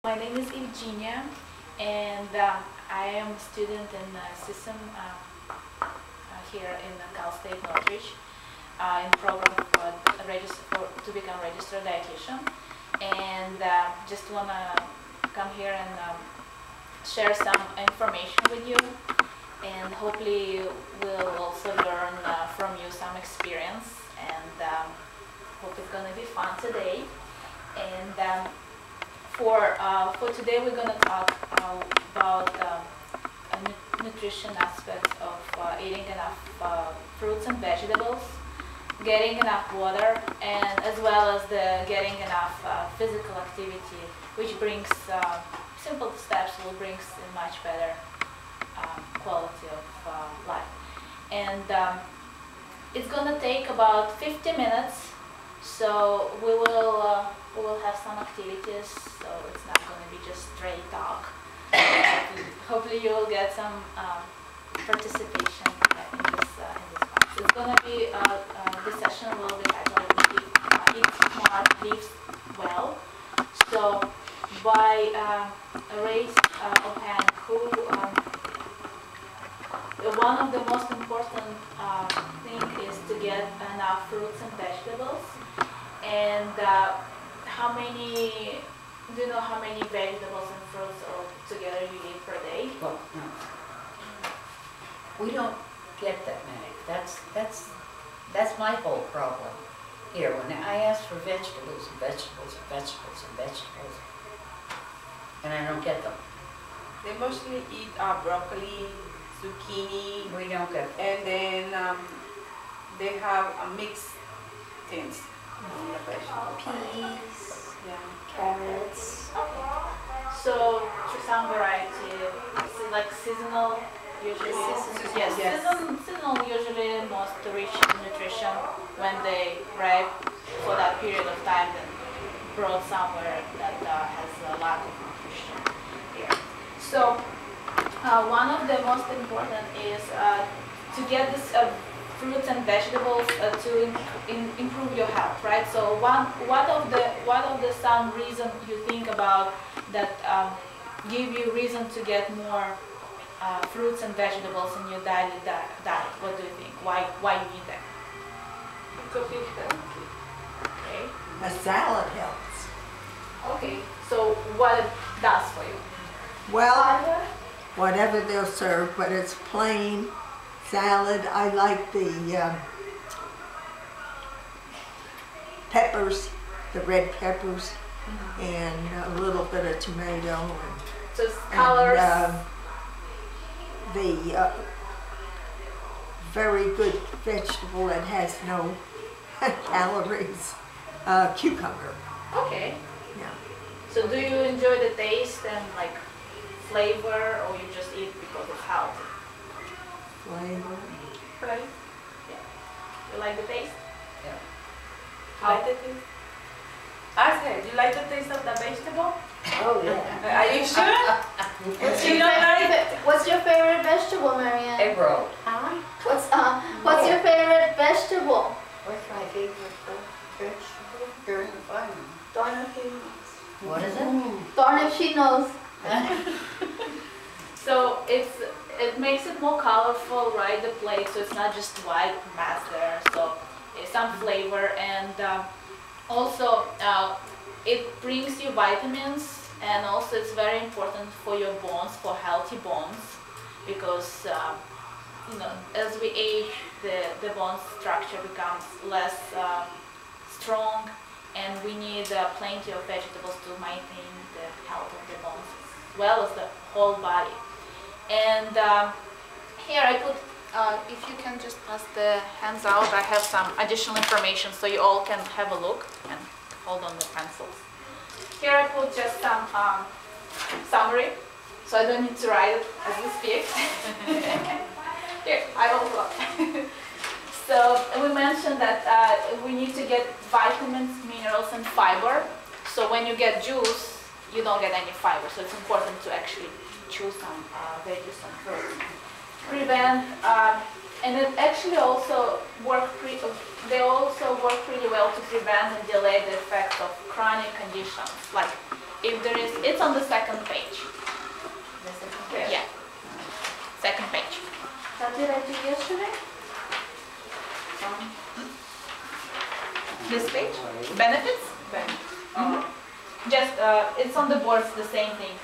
My name is Evgenia, and I am a student in system here in Cal State Northridge in program to become registered dietitian. And just want to come here and share some information with you, and hopefully we'll also learn from you some experience, and hope it's going to be fun today. And for today we're going to talk about nutrition aspects of eating enough fruits and vegetables, getting enough water, and as well as getting enough physical activity, which brings simple steps will bring a much better quality of life. And it's going to take about 50 minutes, so we will have some activities, so it's not going to be just straight talk. Hopefully you will get some participation in this class. It's going to be this session will be titled "Eat Smart, Live Well." So by a raise of hand, one of the most important thing is to get enough fruits and vegetables. And do you know how many vegetables and fruits altogether you eat per day? Well, no. We don't get that many. That's my whole problem here. When I ask for vegetables and vegetables and vegetables and vegetables, and I don't get them. They mostly eat broccoli, zucchini. We don't get them. And then they have mixed things. Peas, Yeah. carrots. So some variety, like seasonal usually. Yes, Yes. seasonal usually most rich in nutrition when they ripe for that period of time, then brought somewhere that has a lot of nutrition here. So one of the most important is to get this fruits and vegetables to improve your health, right? So what of the some reason you think about that give you reason to get more fruits and vegetables in your daily diet? What do you think? Why you need them? Because it's healthy. Okay. A salad helps. Okay. So what it does for you? Well, whatever they'll serve, but it's plain salad. I like the peppers, the red peppers, and a little bit of tomato. So it's colors. And the very good vegetable that has no calories, cucumber. Okay. Yeah. So do you enjoy the taste and like flavor, or you just eat because it's healthy? Flavor. Right. Yeah. You like the taste? Yeah. Like the taste? I said, do you like the taste of the vegetable? Oh, yeah. Are you sure? What's your favorite vegetable, Marianne? Egg roll. Huh? What's your favorite vegetable? What's my favorite vegetable during the farm? Darn if she knows. What is it? Darn if she knows. So it makes it more colorful, right? The plate, so it's not just white mass there. So it's some flavor, and also it brings you vitamins, and also it's very important for your bones, for healthy bones, because as we age, the bone structure becomes less strong, and we need plenty of vegetables to maintain the health of the bones as well as the whole body. And here I put, if you can just pass the hands out, I have some additional information so you all can have a look and hold on the pencils. Here I put just some summary, so I don't need to write it as we speak. Here, I will look. So we mentioned that we need to get vitamins, minerals, and fiber. So when you get juice, you don't get any fiber, so it's important to actually choose some veggies and fruits. Prevent, and it actually also they also work pretty well to prevent and delay the effects of chronic conditions like if there is, it's on the second page. Yeah, second page. What did I do yesterday? This page, benefits. Just it's on the boards, the same thing.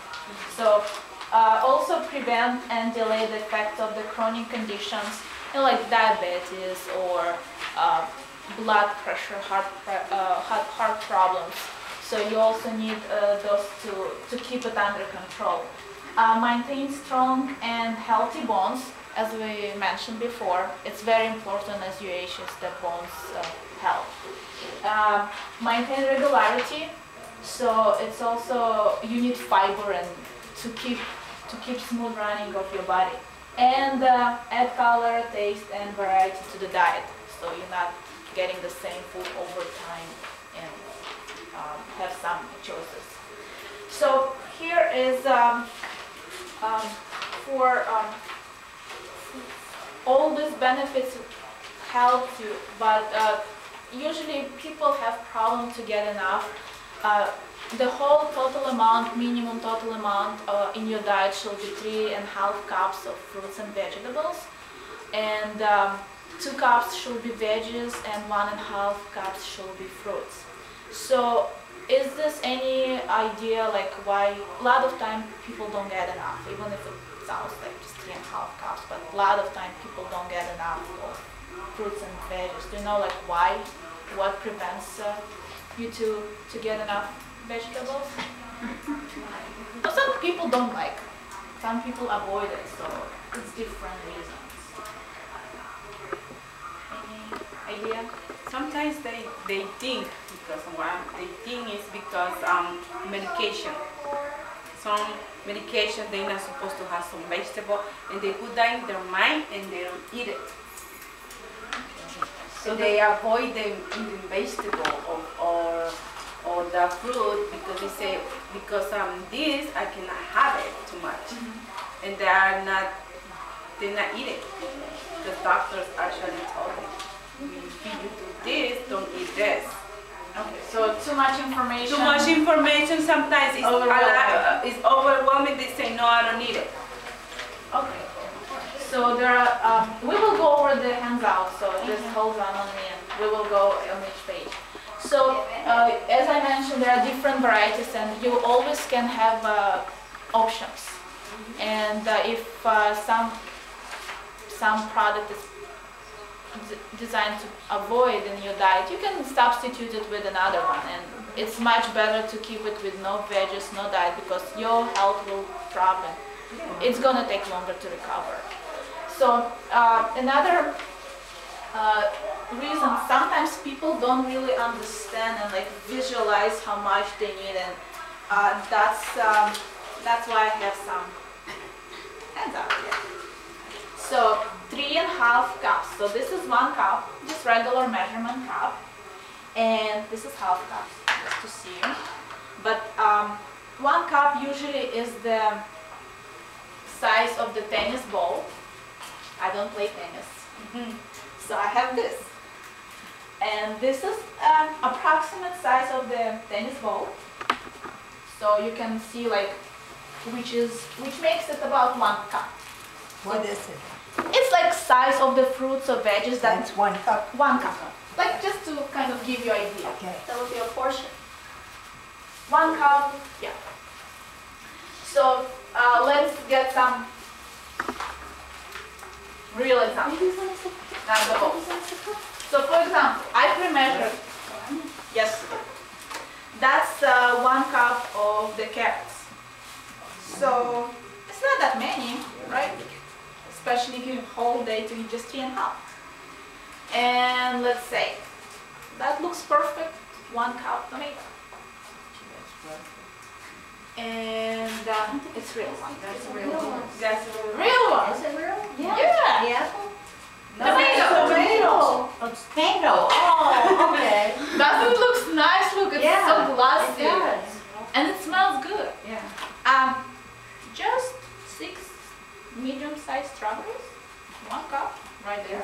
So also prevent and delay the effects of the chronic conditions, like diabetes or blood pressure, heart problems. So you also need those to keep it under control. Maintain strong and healthy bones, as we mentioned before. It's very important as you age, is the bones health. Maintain regularity. So it's also, you need fiber and to keep smooth running of your body. And add color, taste, and variety to the diet. So you're not getting the same food over time and have some choices. So here is for all these benefits help you, but usually people have problem to get enough. The whole total amount, minimum total amount in your diet should be 3.5 cups of fruits and vegetables, and 2 cups should be veggies and 1.5 cups should be fruits. So is this any idea like why a lot of time people don't get enough, even if it sounds like just 3.5 cups, but a lot of time people don't get enough of fruits and veggies. Do you know like why? What prevents you to get enough vegetables? So some people don't like, some people avoid it, so it's different reasons. Any idea? Sometimes they think, because one they think is because medication. Some medication they're not supposed to have some vegetable, and they put that in their mind and they don't eat it. So they avoid them eating vegetable or the fruit because they say because this I cannot have it too much, and they're not eating. The doctors actually told them, if you do this, don't eat this. Okay, so too much information. Too much information sometimes is it's overwhelming. They say no, I don't need it. Okay. So there are, we will go over the handout, so just hold on me and we will go on each page. So as I mentioned, there are different varieties and you always can have options. And if some product is designed to avoid in your diet, you can substitute it with another one. And it's much better to keep it with no veggies, no diet, because your health will problem. It's gonna take longer to recover. So another reason, sometimes people don't really understand and like visualize how much they need, and that's why I have some hands out here. So 3.5 cups. So this is 1 cup, just regular measurement cup, and this is half cup, just to see. But 1 cup usually is the size of the tennis ball. I don't play tennis, so I have this, and this is approximate size of the tennis ball. So you can see like which makes it about 1 cup. What is it? It's like size of the fruits or veggies That's 1 cup. 1 cup. Like just to kind of give you an idea. Okay. That would be a portion. 1 cup, yeah. So let's get some real examples. So for example, I pre-measured yesterday. That's 1 cup of the carrots. So it's not that many, right? Especially if you whole day to eat just 3.5. And let's say that looks perfect. 1 cup tomato. And it's real one. That's a real one. That's a real one. Is it real? Yeah. The apple? Tomato. Tomato, oh, okay. Doesn't it look nice? Look, it's Yeah, so glossy. it does. And it smells good. Yeah. Just 6 medium-sized strawberries. 1 cup, right there.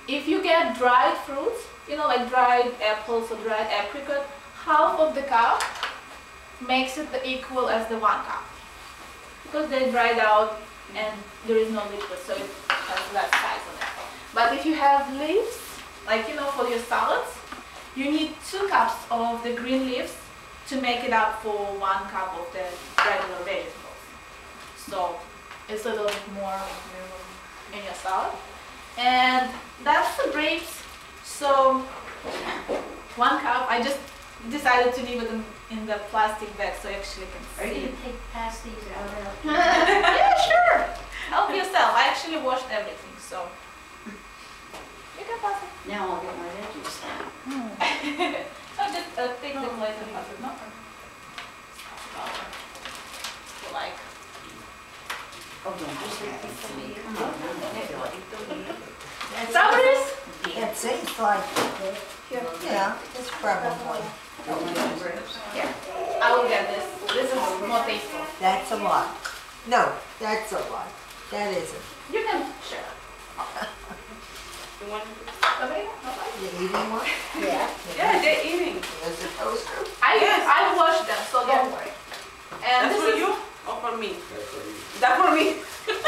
If you get dried fruits, you know, like dried apples or dried apricot, half of the cup makes it equal as the 1 cup. Because they dried out and there is no liquid, so it has less size on it. But if you have leaves, like for your salads, you need 2 cups of the green leaves to make it up for 1 cup of the regular vegetables. So it's a little bit more in your salad. And that's the grapes. So 1 cup, I just decided to leave it in the plastic bag so you actually can Are you see. gonna pass these out? Yeah, sure. Help yourself. I actually washed everything, so you can pass it. Now I'll get my veggies. No, just take the plate and pass it. No. Like. Oh, don't just leave it for me. Come on, now. Strawberries? It seems like, yeah, it's probably, Yeah. I will get this. This is more tasteful. that's a lot. No, that's a lot. That isn't. You can share. You want? Nobody? Nobody? You eating one? Yeah. Yeah, they're eating. There's a toaster. I washed them, so don't worry. And That's this for is you or for me? That's for me.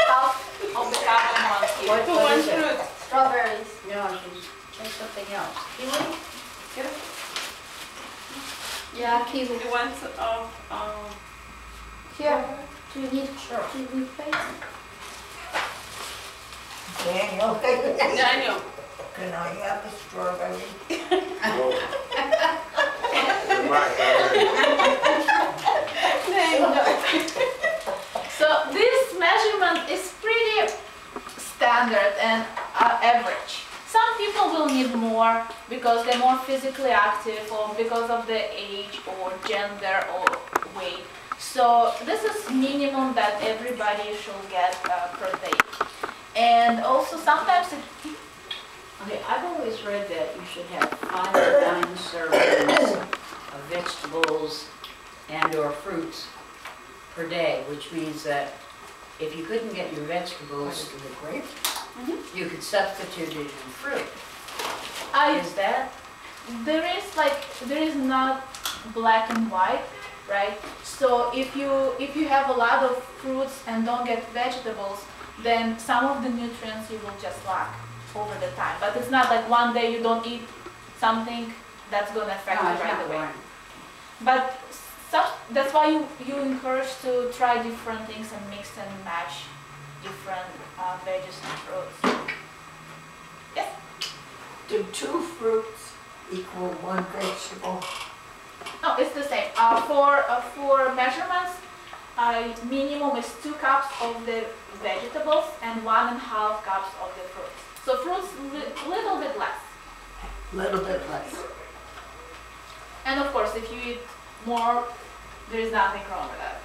half of the cup and 1 here. What One is it? fruit. Strawberries. No, try something else. Kiwi? Get it? Yeah, kiwi. You want Here. Do you need kiwi paste? Daniel, Daniel. can I have a strawberry? So this measurement is pretty standard and average. Some people will need more because they're more physically active or because of their age or gender or weight. So this is minimum that everybody should get per day. And also sometimes it, Okay, I've always read that you should have 5 to 9 servings of vegetables and or fruits per day, which means that if you couldn't get your vegetables, you could substitute it in fruit. Is that? there is not black and white, right? So if you have a lot of fruits and don't get vegetables, then some of the nutrients you will just lack over the time. But it's not like one day you don't eat something that's going to affect No, you it's right not away. right. But that's why you encourage to try different things and mix and match different veggies and fruits. Yes? Do 2 fruits equal 1 vegetable? No, it's the same. For measurements, minimum is 2 cups of the vegetables and 1.5 cups of the fruits. So fruits little bit less. Little bit less. And of course, if you eat more, there is nothing wrong with that.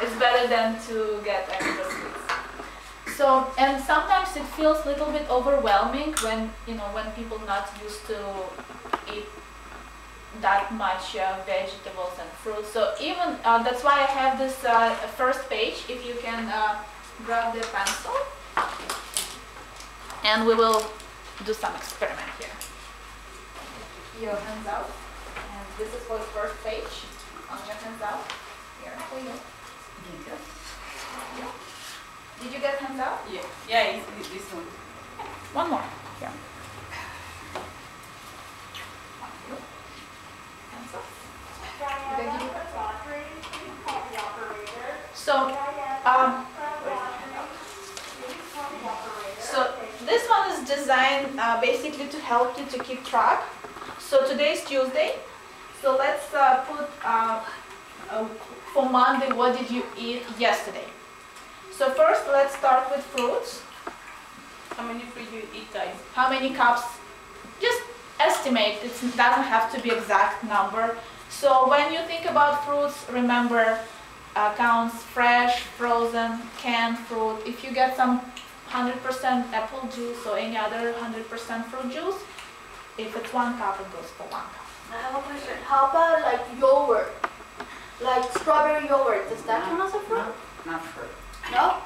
It's better than to get extra sweets. So, and sometimes it feels a little bit overwhelming when when people not used to eat that much vegetables and fruits. So even that's why I have this first page. If you can grab the pencil, and we will do some experiment here. Your hands out, and this is for the first page. On your hands out. Here for you. Did you get hands out? Yeah. Yeah, it's this one. One more. Here. Hands up. Did I give you so this one is designed basically to help you to keep track. So today is Tuesday. So let's put for Monday, what did you eat yesterday? So first, let's start with fruits. How many fruit you eat, guys? How many cups? Just estimate. It doesn't have to be exact number. So when you think about fruits, remember counts fresh, frozen, canned fruit. If you get some 100% apple juice or any other 100% fruit juice, if it's 1 cup, it goes for 1 cup. I have a question. How about like yogurt? Like strawberry yogurt, does that count as a fruit? Not fruit. No?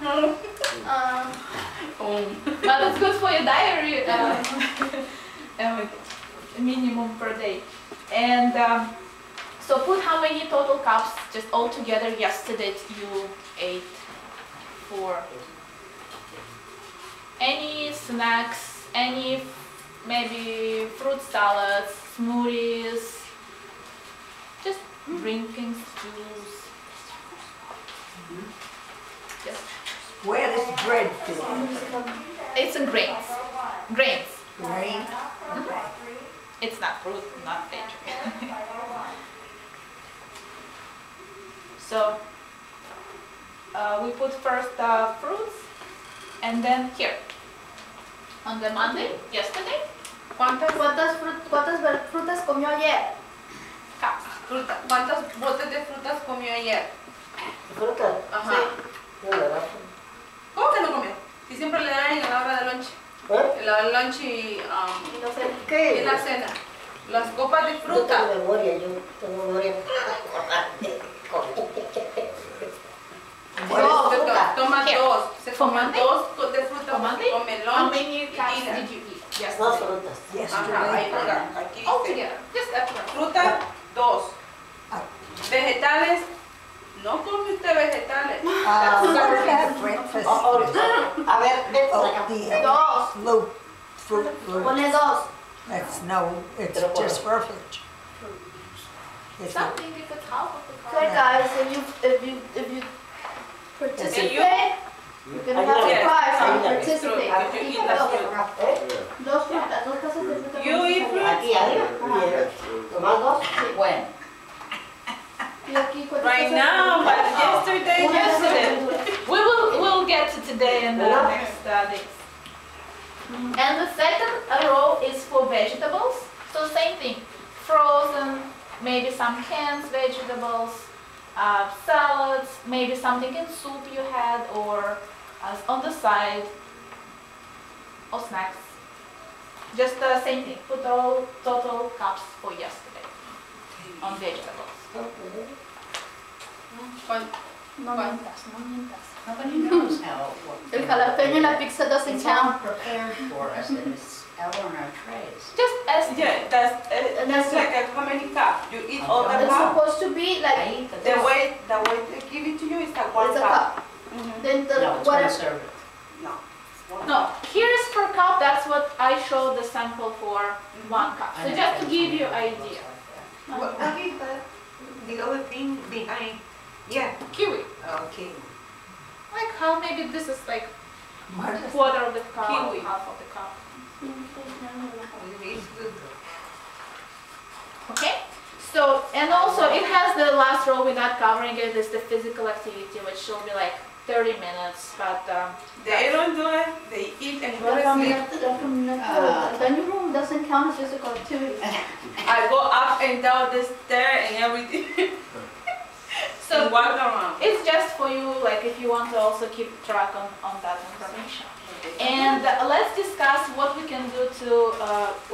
No. But it's good for your diary. minimum per day. And so put how many total cups just all together yesterday you ate for any snacks, any maybe fruit salads, smoothies, just drinking juice. Just Where is bread fit? it's in grains. Grains. Grain? It's not fruit, not veg. So we put first fruits and then here. On the Monday, yesterday, ¿Cuántas frutas comió ayer? cups. ¿Cuántos botes de frutas comió ayer? Fruta. Ajá. No le da. ¿Cómo que no comió? Si siempre le dan en la hora de lunch. ¿Eh? En la hora de lunch y No sé. ¿Qué? en la cena. Las copas de Yo fruta. tengo memoria, yo tengo memoria. Dos. Toma Here. dos. Se For comen Monday? dos de fruta. For Monday? Come How lunch many y cups dinner. did you eat Dos yesterday? frutas. Ajá, ahí Yesterday. está. Aquí All dice. together, just that one. Fruta, dos. Ah. Vegetales, no come usted vegetales. What about breakfast? A ver, ven por acá. Oatmeal, Dos. loaf, fruit loaf. Pone dos. That's no, it's Pero just roughage. It's a- Something if it's half of the Okay, cup. guys, if you participate, you can have a Yes. prize and Ayúdame. participate. Because you eat las frutas. Dos frutas, dos tazas de fruta. You con eat fruta. fruit? Aquí arriba. Bien. ¿Tomás dos? When? Y aquí, ¿cuántas Right tazas de now, fruta? but yesterday, Una taza de yesterday. verdura. We'll get to today and the Yeah. next days. And the second row is for vegetables. So same thing, frozen, maybe some canned vegetables, salads, maybe something in soup you had or on the side, or snacks. Just the same thing, put all total cups for yesterday on vegetables. Cuan- No mientas, no mientas. Nobody knows how it works. El jalapeño en la pizza doesn't It's all count. prepared for us and it's out on our trays. Just as Yeah, that's like how many cups? You eat all the It's cups? supposed to be I like, eat The way they give it to you is like one it's a cup. cup. Mhm. Then the, No, it's one whatever. serving. No. One no, here is per cup, that's what I showed the sample for 1 cup. So just to give you idea. Okay, but the other thing behind, yeah, Kiwi. okay. Like how maybe this is like What is- quarter of the cup, Kiwi. half of the cup. It's good. Okay? So, and also it has the last row, we're not covering it, is the physical activity, which will be like 30 minutes, but They don't do it, they eat and go La to sleep. caminata, the dining room doesn't count as physical activity. I go up and down the stair and everything. so And walk around. it's just for you, like if you want to also keep track on that information. And let's discuss what we can do to,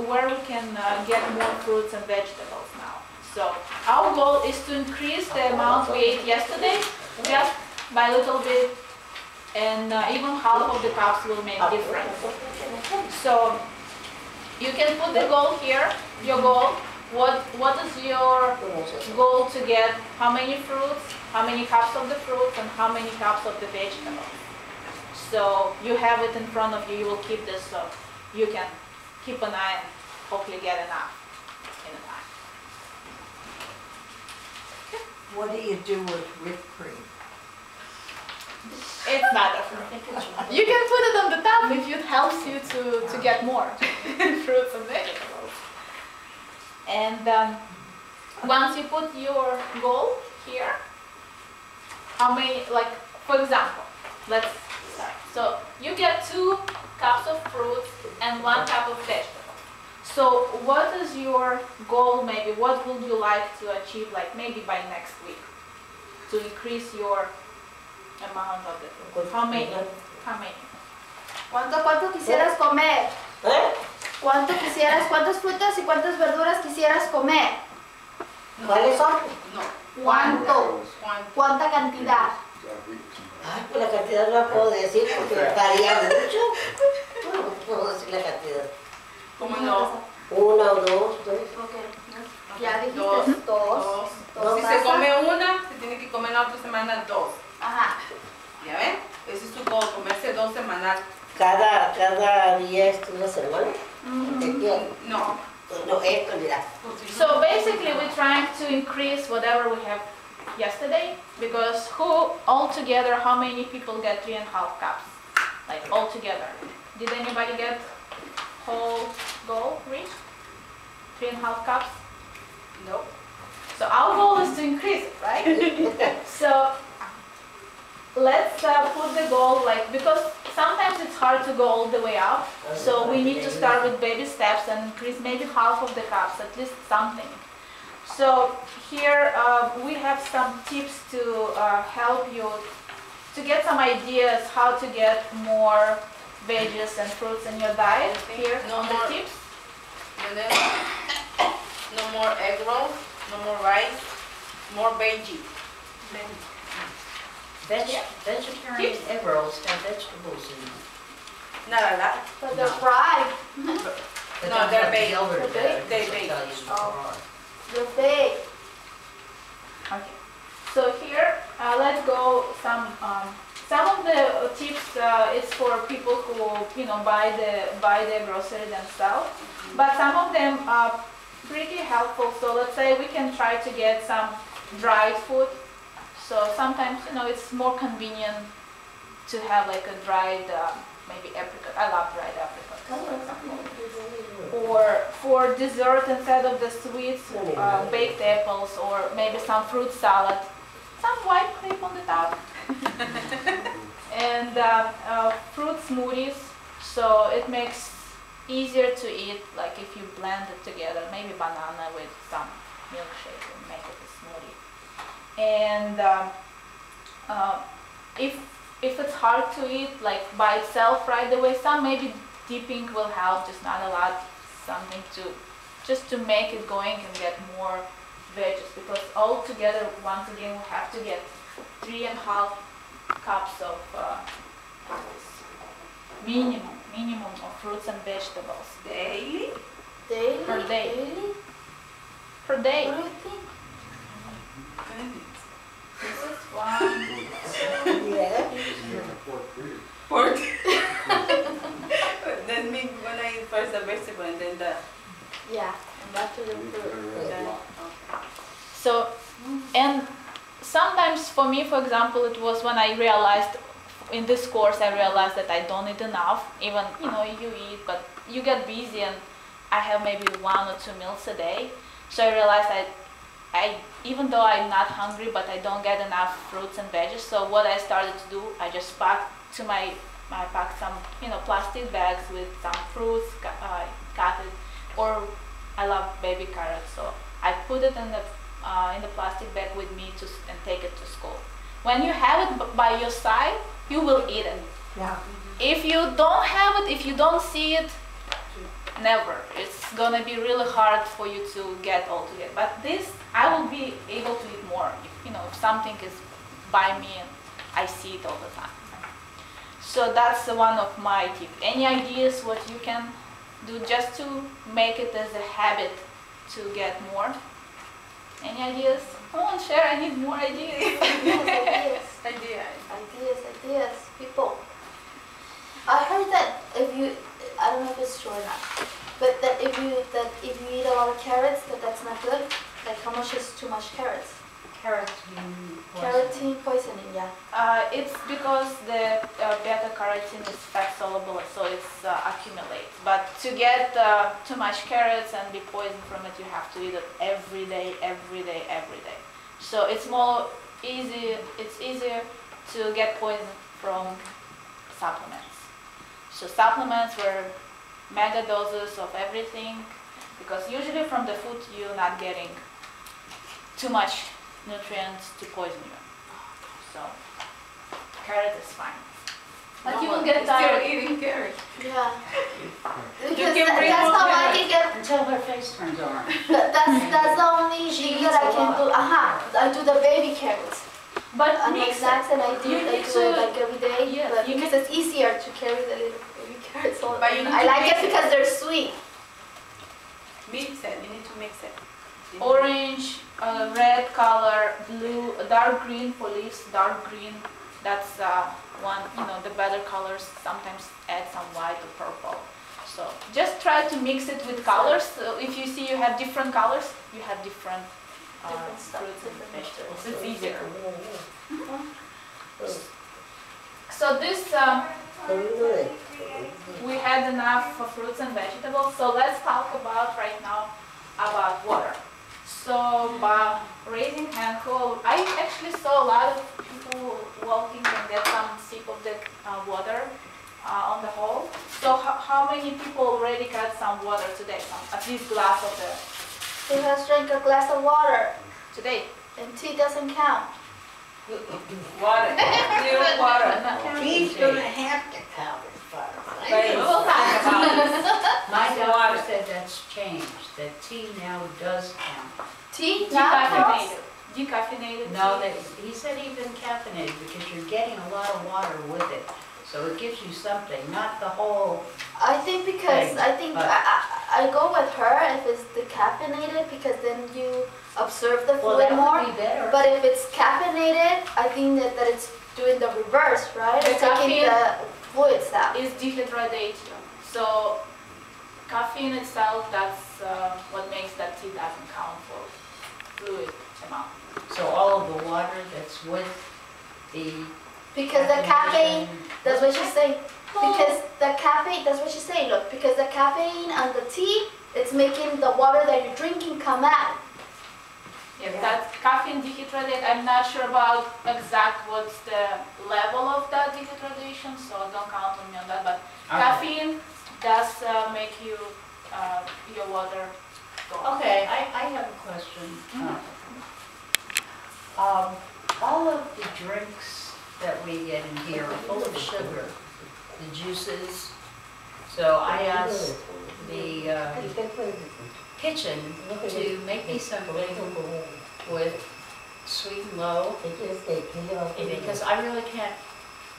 where we can get more fruits and vegetables now. So our goal is to increase the amount we ate yesterday, just by a little bit, and even half of the cups will make difference. So you can put the goal here, your goal. What is your goal to get? How many fruits, how many cups of the fruits, and how many cups of the vegetables? So you have it in front of you, you will keep this so you can keep an eye and hopefully get enough in a time. What do you do with whipped cream? It's not a fruit. You can put it on the top if it helps you to get more fruits and vegetables. And once you put your goal here, how many, like, for example, let's start. So you get 2 cups of fruits and 1 cup of vegetables. So what is your goal maybe? What would you like to achieve like maybe by next week to increase your amount of the fruit? How many? How many? ¿Cuánto quisieras comer? ¿Eh? ¿Cuántas frutas y cuántas verduras quisieras comer? ¿Cuáles son? No. ¿Cuánto? One. ¿Cuánta cantidad? Ay, pues la cantidad no la puedo decir porque varía mucho. No puedo decir la cantidad. ¿Cómo no? Una o dos, tres. Okay. Ya dijiste Dos. dos. Dos Si se masas. come una, se tiene que comer la otra semana dos. Ajá. ¿Ya ven? Ese es su goal, comerse 2 semanal. Cada día es una semana. ¿Qué quieres? No. No, esto, mira. So basically we're trying to increase whatever we have yesterday, because altogether, how many people get 3.5 cups? Like altogether. Did anybody get whole goal reached? 3.5 cups? Nope. So our goal is to increase it, right? So let's put the goal because sometimes it's hard to go all the way up. So we need to start with baby steps and increase maybe half of the cups, at least something. So here we have some tips to help you to get some ideas how to get more veggies and fruits in your diet. Here No on the more. tips. And then, no more egg rolls, no more rice, more veggie. Vegetarian egg rolls have vegetables in them. Not a lot. But they're fried. But No, that's they're what baked. Gilbert They're does. They're He'll baked. tell you what Oh. they are. They're big. Okay. So here, let's go some of the tips. It's for people who buy the grocery themselves, but some of them are pretty helpful. So let's say we can try to get some dried food. So sometimes it's more convenient to have like a dried maybe apricot. I love dried apricots, for example. Or for dessert, instead of the sweets, baked apples, or maybe some fruit salad, some white cream on the top, and fruit smoothies. So it makes easier to eat, like if you blend it together, maybe banana with some milkshake and make it a smoothie. And if it's hard to eat like by itself right away, some maybe dipping will help, just not a lot, something just to make it going and get more veggies, because all together, once again, we have to get 3.5 cups of minimum of fruits and vegetables Daily? Daily? Per day. Daily? per day. What do you think? This is one. Yeah. Pork. That means when I eat first the vegetable and then the... Yeah, and back to the fruit. Okay. So, and sometimes for me, for example, it was when I realized in this course, I realized that I don't eat enough. Even, you eat, but you get busy, and I have maybe 1 or 2 meals a day. So I realized I even though I'm not hungry, but I don't get enough fruits and veggies. So what I started to do, I just packed some plastic bags with some fruits, cut it, or I love baby carrots, so I put it in the plastic bag with me and take it to school. When you have it by your side, you will eat it. Yeah. If you don't have it, if you don't see it, never. It's gonna be really hard for you to get all together. But this, I will be able to eat more. If something is by me and I see it all the time. So that's one of my tips. Any ideas what you can do just to make it as a habit to get more? Any ideas? Come on, share. I need more ideas. Ideas. Ideas, people. I heard that I don't know if it's true or not, but that if you eat a lot of carrots, that's not good. Like how much is too much carrots? Carotene poisoning, yeah. It's because the beta carotene is fat soluble, so it accumulates. But to get too much carrots and be poisoned from it, you have to eat it every day. So it's easier to get poisoned from supplements. So supplements were mega doses of everything, because usually from the food you're not getting too much nutrients to poison you. So carrot is fine. But you will get tired. Still eating carrots. Yeah. Because can bring that's more how I carrots. can get. Until her face turns orange. That's the only thing that I can do. I do the baby carrots. But On my mix snacks, and I do You I need do to- it like every day. Yes, But you because it's easier to carry the little baby carrots. But you need I to like mix it because they're sweet. Mix it. You need to mix it. Orange, red color, blue, dark green for leaves, dark green. That's one, the better colors. Sometimes add some white or purple. So just try to mix it with colors. So if you see you have different colors, you have different Different stuff, fruits and different vegetables. vegetables. It's easier. So this, we had enough for fruits and vegetables. So let's talk about right now about water. So by raising hand, I actually saw a lot of people walking and get some sip of the water on the hole. So how many people already got some water today? At least glass of the Who has drank a glass of water? today? And tea doesn't count. Water. Clear water. He's gonna have to count as far as I Right. know. We'll talk about this. My Water. doctor said that's changed, that tea now does count. Tea not counts? Decaffeinated. Decaffeinated No, tea. he said even caffeinated, because you're getting a lot of water with it. So it gives you something, not the whole, I think because But- I go with her if it's decaffeinated because then you observe the well, fluid that more. would be better. But if it's caffeinated, I think that it's doing the reverse, right? The It's taking caffeine the fluids out. Is dehydrated. So caffeine itself, that's what makes that tea doesn't count for fluid amount. So all of the water that's with the. Because the caffeine, caffeination- that's what she's saying. Because the caffeine, that's what she's saying, look, because the caffeine on the tea, it's making the water that you're drinking come out. Yes, that's caffeine dehydrated. I'm not sure about exact what's the level of that dehydration, so don't count on me on that. But Okay. caffeine does make you your water go. Okay, I have a question. All of the drinks that we get in here are full of sugar, the juices. So I asked the kitchen to make me something with sweet and low, because I really can't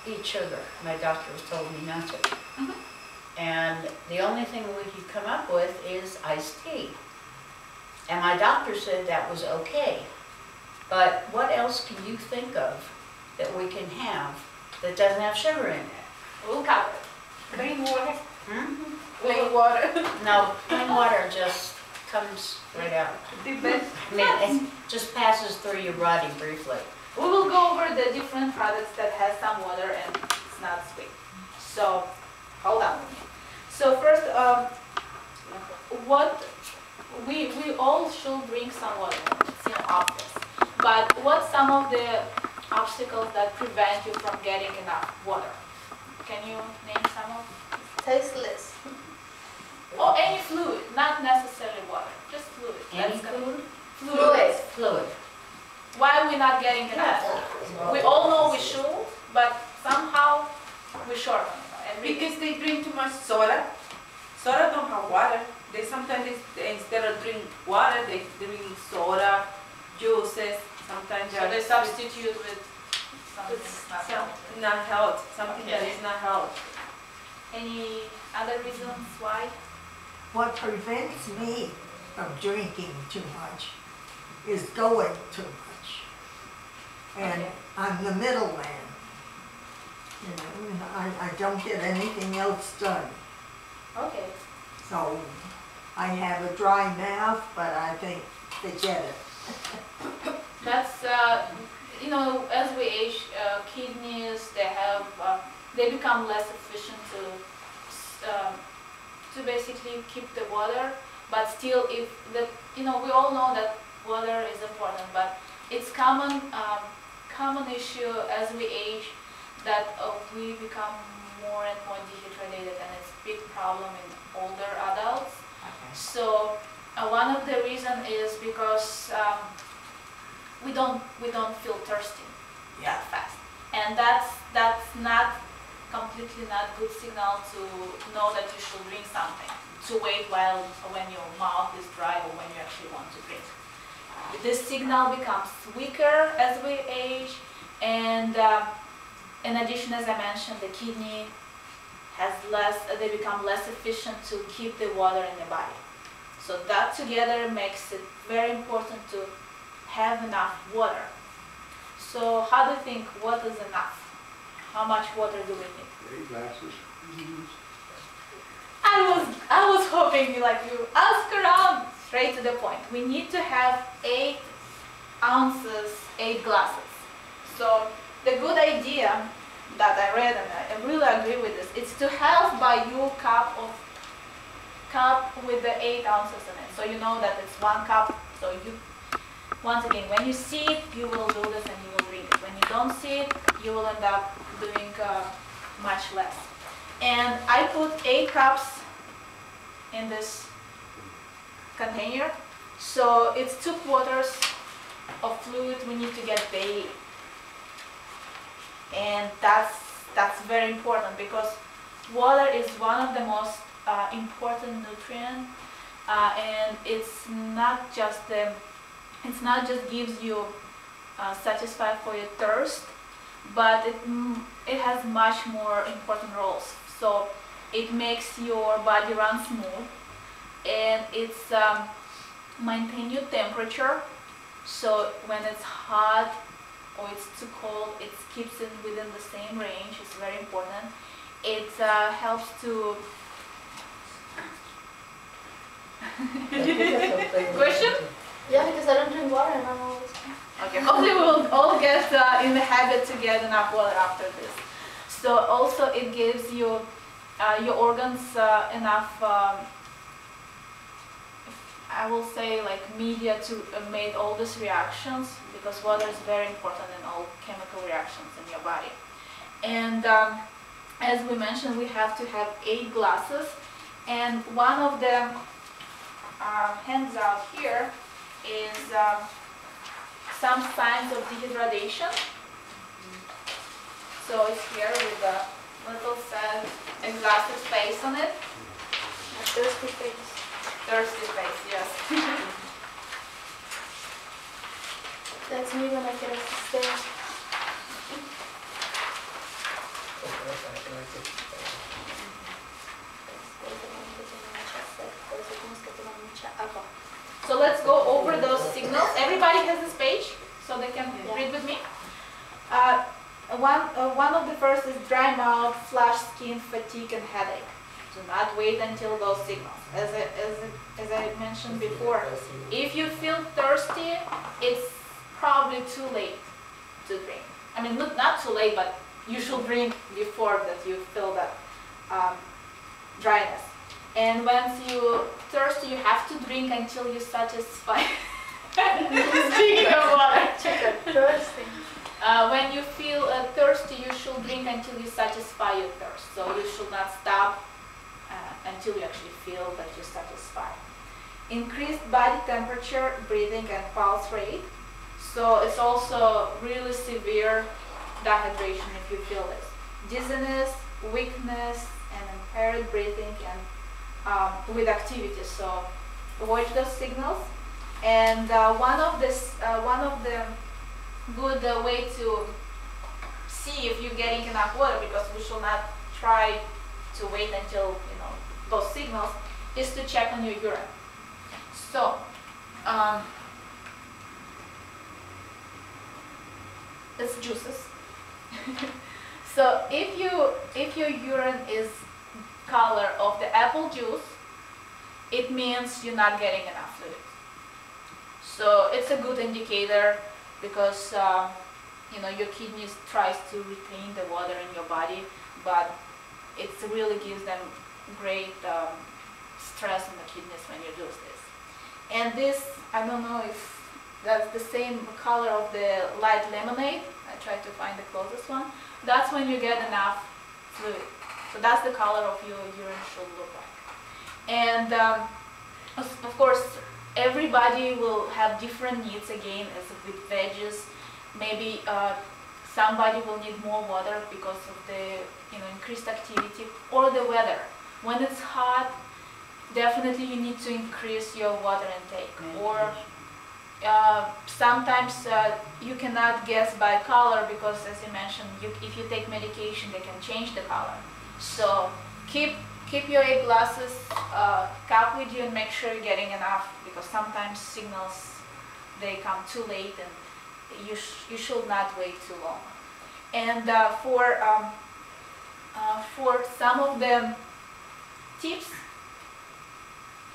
eat sugar. My doctor has told me not to. And the only thing we could come up with is iced tea. And my doctor said that was okay. But what else can you think of that we can have that doesn't have sugar in it? We'll cover it. Plain water. Plain water. No, plain water just comes right out. The best. I mean, it just passes through your body briefly. We will go over the different products that has some water and it's not sweet. So, hold on. So first, what we all should drink some water. It's obvious. But what's some of the obstacles that prevent you from getting enough water? Can you name some of? Tasteless. Or any fluid, not necessarily water, just fluid. Any That's good. food? Fluid. Fluid. Why are we not getting enough? We all know we should, but somehow we're short on it. Because they drink too much soda. Soda don't have water. They sometimes, instead of drink water, they drink soda, juices. Sometimes So they substitute with something that's not healthy. not health. Something that Okay. is not health. Any other reasons why? What prevents me from drinking too much is going too much. And Okay. I'm the middleman. And I don't get anything else done. Okay. So I have a dry mouth, but I think forget it. That's, as we age, kidneys, they become less efficient to basically keep the water. But still, we all know that water is important, but it's common issue as we age that we become more and more dehydrated, and it's a big problem in older adults. So one of the reasons is because we don't feel thirsty that fast, and that's not completely not good signal to know that you should drink something. To wait when your mouth is dry or when you actually want to drink. This signal becomes weaker as we age, and in addition, as I mentioned, the kidney they become less efficient to keep the water in the body. So that together makes it very important to have enough water. So how do you think, what is enough? How much water do we need? 8 glasses. I was hoping like you ask around, straight to the point. We need to have 8 ounces, 8 glasses. So the good idea that I read, and I really agree with this, is to have by your cup with the 8 ounces in it. So you know that it's 1 cup. So you, once again, when you see it, you will do this and you will drink it. When you don't see it, you will end up doing much less. And I put 8 cups in this container. So it's 2 quarters of fluid we need to get daily. And that's very important because water is one of the most important nutrient, and it's not just gives you satisfied for your thirst, but it has much more important roles. So it makes your body run smooth, and it's maintain your temperature. So when it's hot or it's too cold, it keeps it within the same range. It's very important. It helps to question? Yeah, because I don't drink water and I'm always. Okay, hopefully we will all get in the habit to get enough water after this. So also it gives you your organs enough, I will say, like media to make all these reactions, because water is very important in all chemical reactions in your body. And as we mentioned, we have to have 8 glasses, and one of the hands out here is some signs of dehydration. So it's here with a little sad exhausted face on it. A thirsty face. Thirsty face, yes. That's me when I get off the stairs. So let's go over those signals. Everybody has this page, so they can read with me. One of the first is dry mouth, flushed skin, fatigue, and headache. Do not wait until those signals. As I mentioned before, if you feel thirsty, it's probably too late to drink. I mean, not too late, but you should drink before that you feel that dryness. And once you thirsty, you have to drink until you satisfy. Speaking of water, Thirsty. when you feel thirsty, you should drink until you satisfy your thirst. So you should not stop until you actually feel that you're satisfied. Increased body temperature, breathing, and pulse rate. So it's also really severe dehydration if you feel this. Dizziness, weakness, and impaired breathing, and with activity. So watch those signals. And one of the good way to see if you're getting enough water, because we should not try to wait until those signals, is to check on your urine. So it's juices. So if your urine is color of the apple juice, it means you're not getting enough fluid. So it's a good indicator, because your kidneys tries to retain the water in your body, but it really gives them great stress in the kidneys when you do this. And this, I don't know if that's the same color of the light lemonade. I tried to find the closest one. That's when you get enough fluid. So that's the color of your urine should look like. And of course, everybody will have different needs, again, as with veggies. Maybe somebody will need more water because of the increased activity or the weather. When it's hot, definitely you need to increase your water intake. Or sometimes you cannot guess by color, because as you mentioned, if you take medication, they can change the color. So keep keep your 8 glasses cup with you and make sure you're getting enough, because sometimes signals, they come too late and you should not wait too long. And for some of the tips,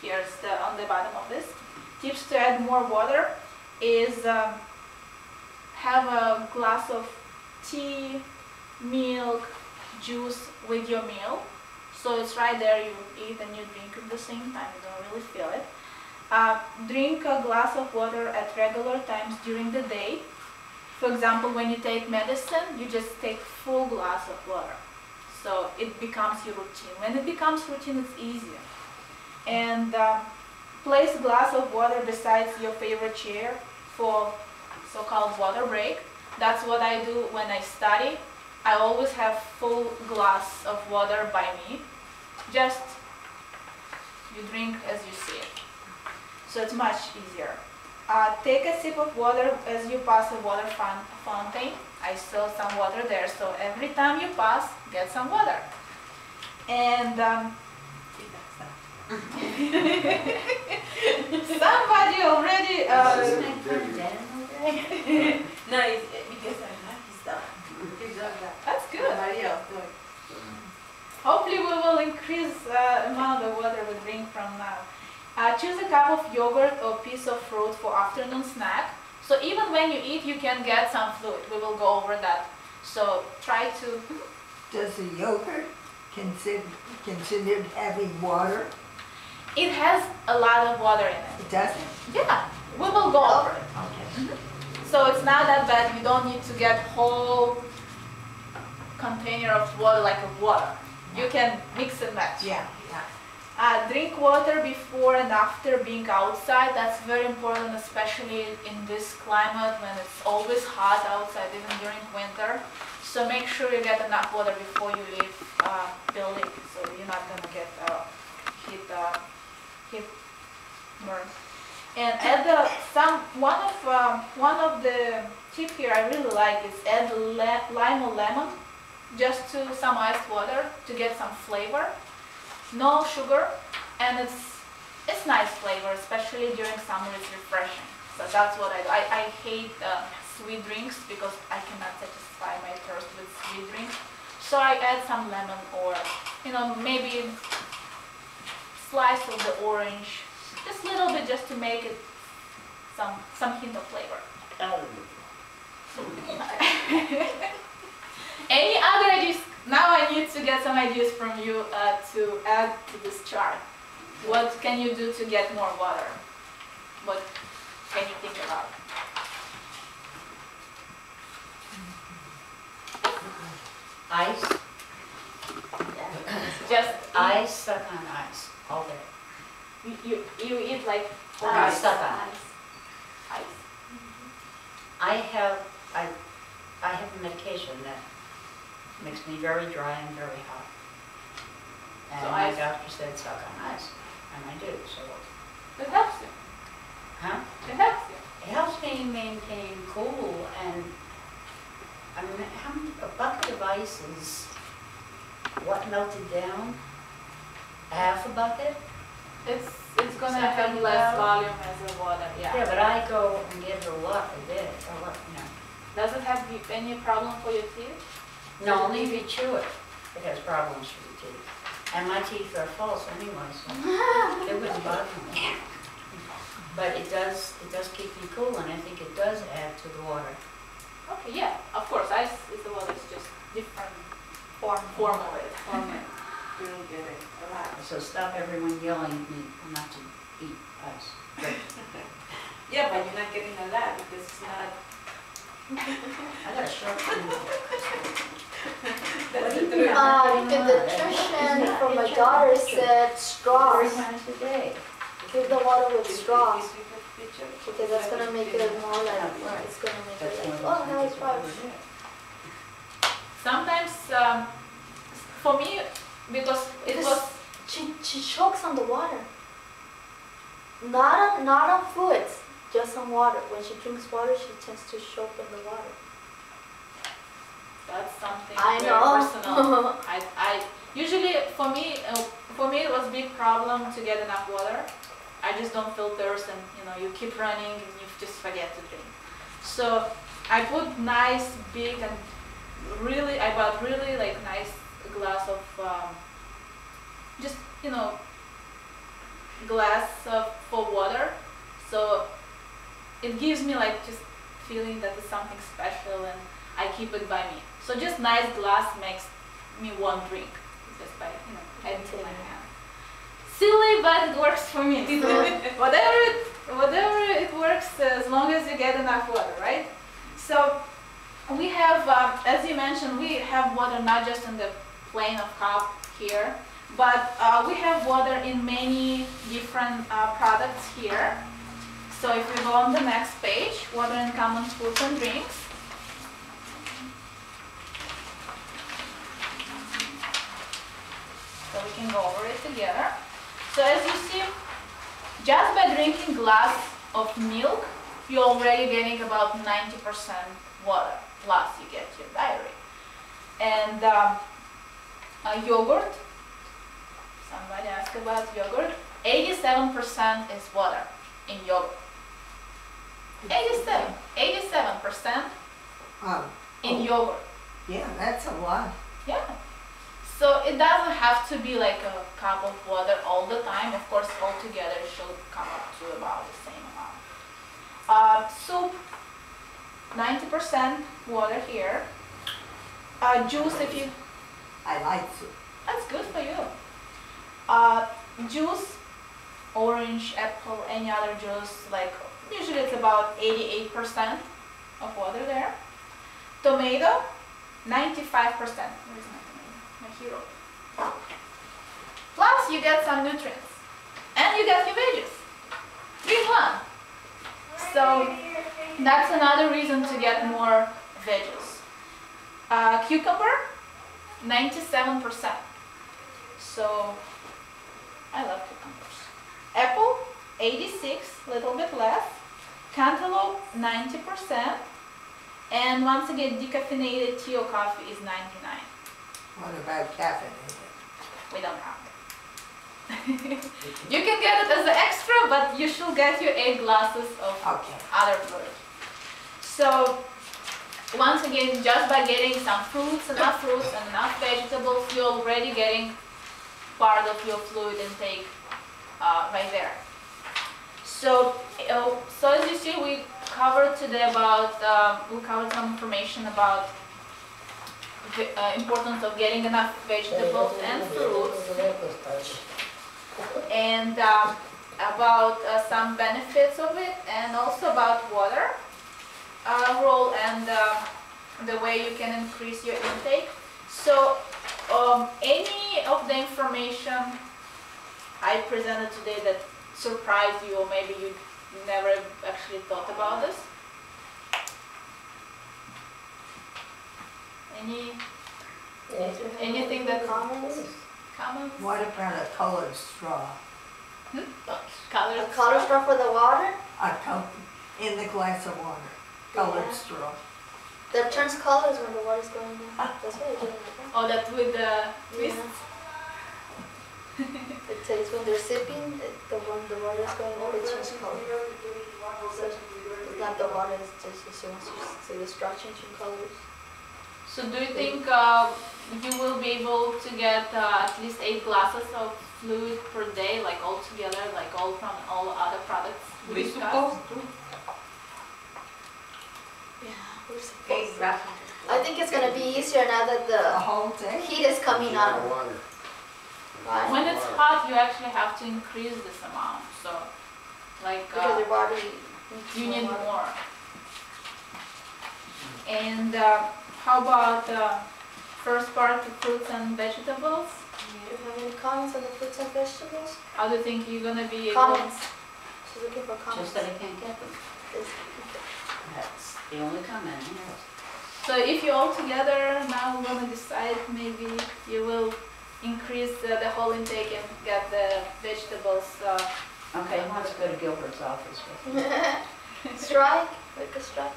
here's on the bottom of this, tips to add more water is have a glass of tea, milk, juice with your meal. So it's right there, you eat and you drink at the same time, you don't really feel it. Drink a glass of water at regular times during the day. For example, when you take medicine, you just take full glass of water. So it becomes your routine. When it becomes routine, it's easier. And place a glass of water beside your favorite chair for so-called water break. That's what I do when I study. I always have full glass of water by me. Just you drink as you see it. So it's much easier. Take a sip of water as you pass a water fountain. I saw some water there, so every time you pass, get some water. And somebody already. No, it's because I like his dog. His dog that. That's good. Somebody else doing. Hopefully we will increase the amount of water we drink from now. Choose a cup of yogurt or piece of fruit for afternoon snack. So even when you eat, you can get some fluid. We will go over that. So try to... Does the yogurt considered having water? It has a lot of water in it. It doesn't? Yeah, we will go over it. Okay. So it's not that bad. You don't need to get whole container of water like a water. You can mix and match. Yeah. Drink water before and after being outside. That's very important, especially in this climate when it's always hot outside, even during winter. So make sure you get enough water before you leave building, so you're not gonna get heat burn. And add one of the tip here I really like is add lime or lemon just to some iced water to get some flavor. No sugar, and it's nice flavor, especially during summer. It's refreshing. So that's what I do. I hate sweet drinks because I cannot satisfy my thirst with sweet drinks. So I add some lemon or maybe slice of the orange, just a little bit, just to make it some hint of flavor. Any other ideas? Now I need to get some ideas from you to add to this chart. What can you do to get more water? What can you think about? Ice. Just Ice, stuck on ice, all day. you eat like Ice, stuck on ice. ice. I have a medication that makes me very dry and very hot. And So my ice- doctor said stuck on ice, and I do, so. It helps you. Huh? It helps you. It helps me maintain cool, and a bucket of ice is what melted down? Half a bucket? It's gonna Something have less about- volume as the water. Yeah, but I go and get a lot a day, Does it have any problem for your teeth? No, only if you chew it, it has problems for the teeth. And my teeth are false anyway, so it wouldn't bother me. But it does keep you cool, and I think it does add to the water. Okay, yeah, of course. Ice is the water. It's just different form of it. You don't get it a lot. So stop everyone yelling at me not to eat ice. Yeah, but you're not getting a lot because it's not. I got a sharp That's the truth. The nutrition from my daughter said straws. 3 times a day. Give the water with straws. Is it a picture? Because that's gonna make it more like, it's gonna make it like, oh, now it's right. Sometimes, for me, because it was She chokes on the water. Not on fluids, just on water. When she drinks water, she tends to choke on the water. that's something I very know. personal. Usually for me it was a big problem to get enough water. I just don't feel thirst, and you keep running and you just forget to drink. So I put nice big and I bought really like nice glass of just glass for water. So it gives me like just feeling that it's something special, and I keep it by me. So just nice glass makes me want drink just by adding to my hand. Silly, but it works for me. whatever it works, as long as you get enough water, right? So we have, as you mentioned, we have water not just in the plain of cup here, but we have water in many different products here. So if we go on the next page, water in common foods and drinks. So we can go over it together. So as you see, just by drinking glass of milk, you're already getting about 90% water, plus you get your dairy. And yogurt, somebody asked about yogurt, 87% is water in yogurt. 87% in yogurt. Yeah, that's a lot. Yeah. So it doesn't have to be like a cup of water all the time. Of course, altogether it should come up to about the same amount. Soup, 90% water here. Juice, if you... I like soup. That's good for you. Juice, orange, apple, any other juice, like usually it's about 88% of water there. Tomato, 95%. Where's my tomato? My hero. Plus you get some nutrients. And you get your veggies. 3-in-1. So that's another reason to get more veggies. Cucumber, 97%. So I love cucumbers. Apple, 86, little bit less. Cantaloupe, 90%. And once again, decaffeinated tea or coffee is 99. What about caffeinated? We don't have it. You can get it as an extra, but you should get your 8 glasses of other fluid. So once again, just by getting some enough fruits and enough vegetables, you're already getting part of your fluid intake right there. So, so as you see, we covered today about, we covered some information about the importance of getting enough vegetables and fruits, and about some benefits of it, and also about water role and the way you can increase your intake. So any of the information I presented today that surprised you, or maybe you never actually thought about this? Anything that comments? What about a colored straw? Colored Color straw for the water In the glass of water, colored straw. that turns colors when the water's going in. That's what I do. Oh, that with the twist? It takes when they're sipping, the water's going up, it changes color. So it's not the water, it's just so the straw changing colors. So do you think you will be able to get at least 8 glasses of fluid per day, like all together, like all from all other products we discussed? Yeah, we're supposed to. I think it's gonna be easier now that The the whole day? heat is coming on. Right? When it's hot, you actually have to increase this amount. So, like, Because your body you need more water. more. And how about first part, the fruits and vegetables? Do you have any comments on the fruits and vegetables? How do you think you're gonna be able? Comments. She's looking for comments. Just that I can't get them. That's the only comment. So if you all together now gonna decide, maybe you will increase the whole intake and get the vegetables. Okay, let's go to Gilbert's office with you. Strike, like a strike.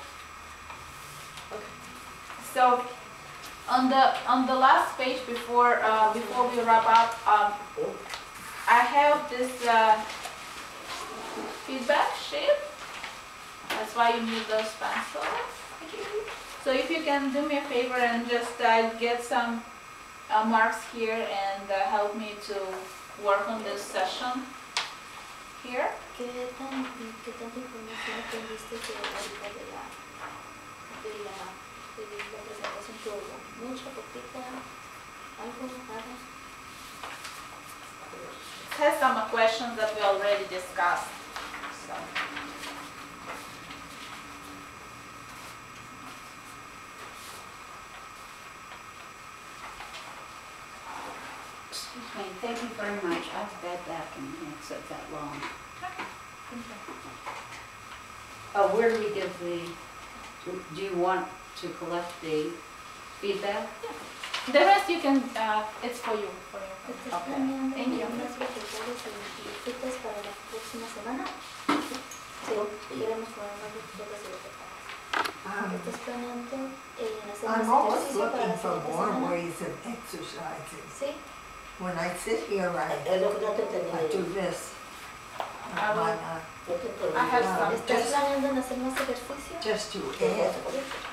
So On the last page before before we wrap up, I have this feedback sheet. That's why you need those pencils. So if you can do me a favor and just get some marks here and help me to work on this session here. ¿Qué tanta información aprendiste ahorita de la presentación que hubo? ¿Mucha, poquita, algo, nada? It has some questions that we already discussed. So. Excuse me, thank you very much. I've read that and it's not that long. Where do we give do you want to collect the feedback? The rest you can, it's for you. ¿Estás Okay. planeando Thank you. unas resultados y citas para la próxima semana? Sí, queremos poner más resultados y resultados. ¿Estás planeando hacer más I'm always ejercicio para looking la for siguiente more semana? ways of exercising. Sí. When I sit here, Es lo que no te entendí. I do this. I will- No te entendí. I have some. ¿Estás planeando en hacer más ejercicio? Just to add.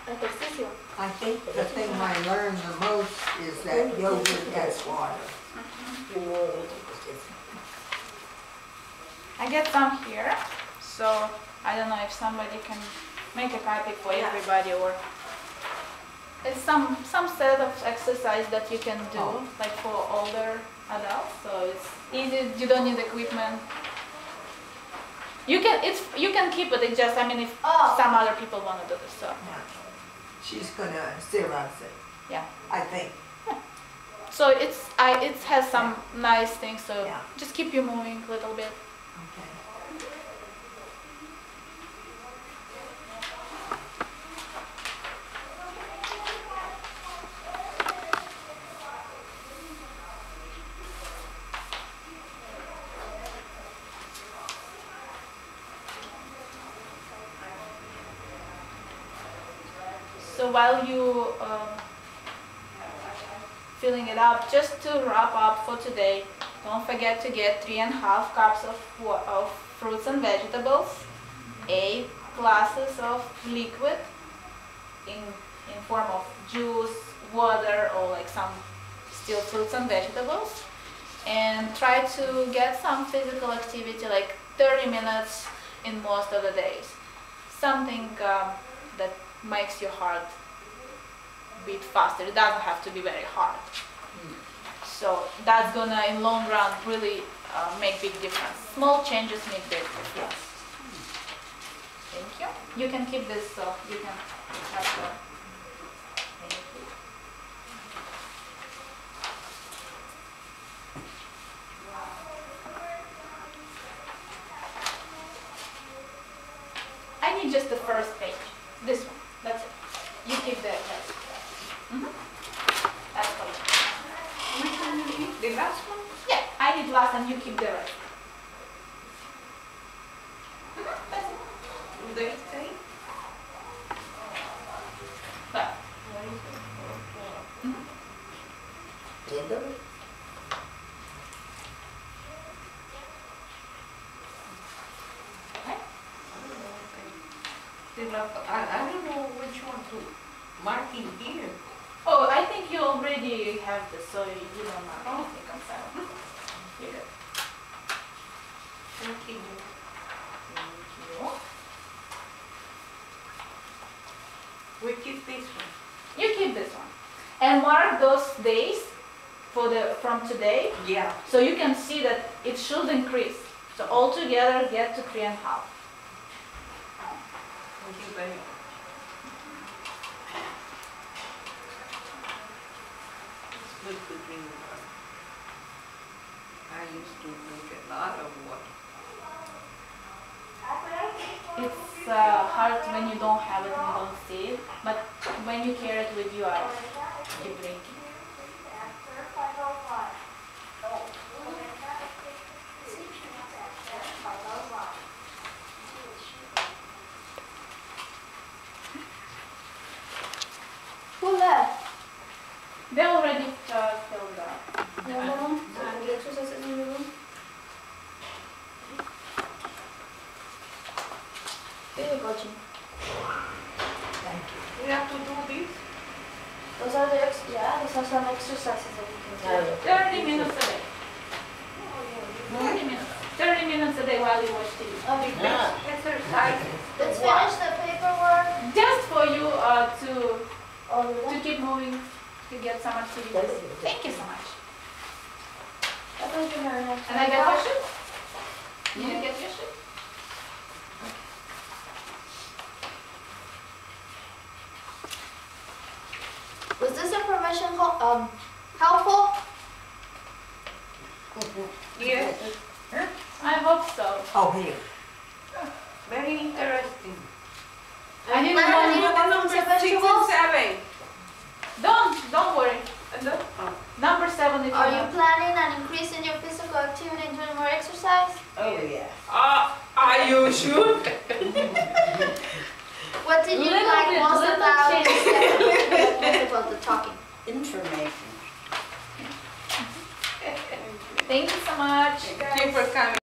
Ejercicio. I think the thing I learned the most is that yogurt has water. I get some here, so I don't know if somebody can make a copy for everybody or it's some set of exercise that you can do like for older adults. So it's easy. You don't need equipment. You can keep it. It just if some other people want to do this. So Yeah. She's gonna Xerox it. Yeah. I think. so it has some nice things. So Yeah. just keep you moving a little bit. Okay. So while you filling it up, just to wrap up for today, don't forget to get 3.5 cups of fruits and vegetables, 8 glasses of liquid in form of juice, water, or like some still fruits and vegetables, and try to get some physical activity, like 30 minutes in most of the days. Something that makes your heart beat faster. It doesn't have to be very hard. So that's gonna, in long run, really make big difference. Small changes make big difference. Thank you. You can keep this, so you can have the. Thank you. I need just the first page. This one. That's it. You keep the rest. That's all. Which one you need? The last one? Yeah, I need last and you keep the rest. That's it. Do they stay? But, Entiéndeme. okay. I don't know which one to mark in here. Oh, I think you already have this, so you don't have anything outside. You're good. Thank you. Thank you. We keep this one. You keep this one. And mark those days from today, Yeah. so you can see that it should increase. So altogether get to 3.5. Thank you very much. It's good to drink water. I used to drink a lot of water. It's hard when you don't have it and don't see it, but when you carry it with you, I keep drinking. Who left? Those are the these are some exercises that you can do. 30 minutes a day. 30 minutes. 30 minutes a day while you watch TV. Okay. Exercises. Let's finish the paperwork. Just for you to Oh, you're done? keep moving, to get some activities. Thank you so much. I thought you were not. And I got questions? You didn't get questions? Was this information helpful? Yes, I hope so. Oh, here. very interesting. I didn't Learn want any to. fruits and vegetables? Don't worry. Number 7 if you Are you want. planning on increasing your physical activity and doing more exercise? Oh, yeah. Are you sure? What did you Little like bit, most little about change. most about the talking? Information. Thank you so much. Thank you for coming.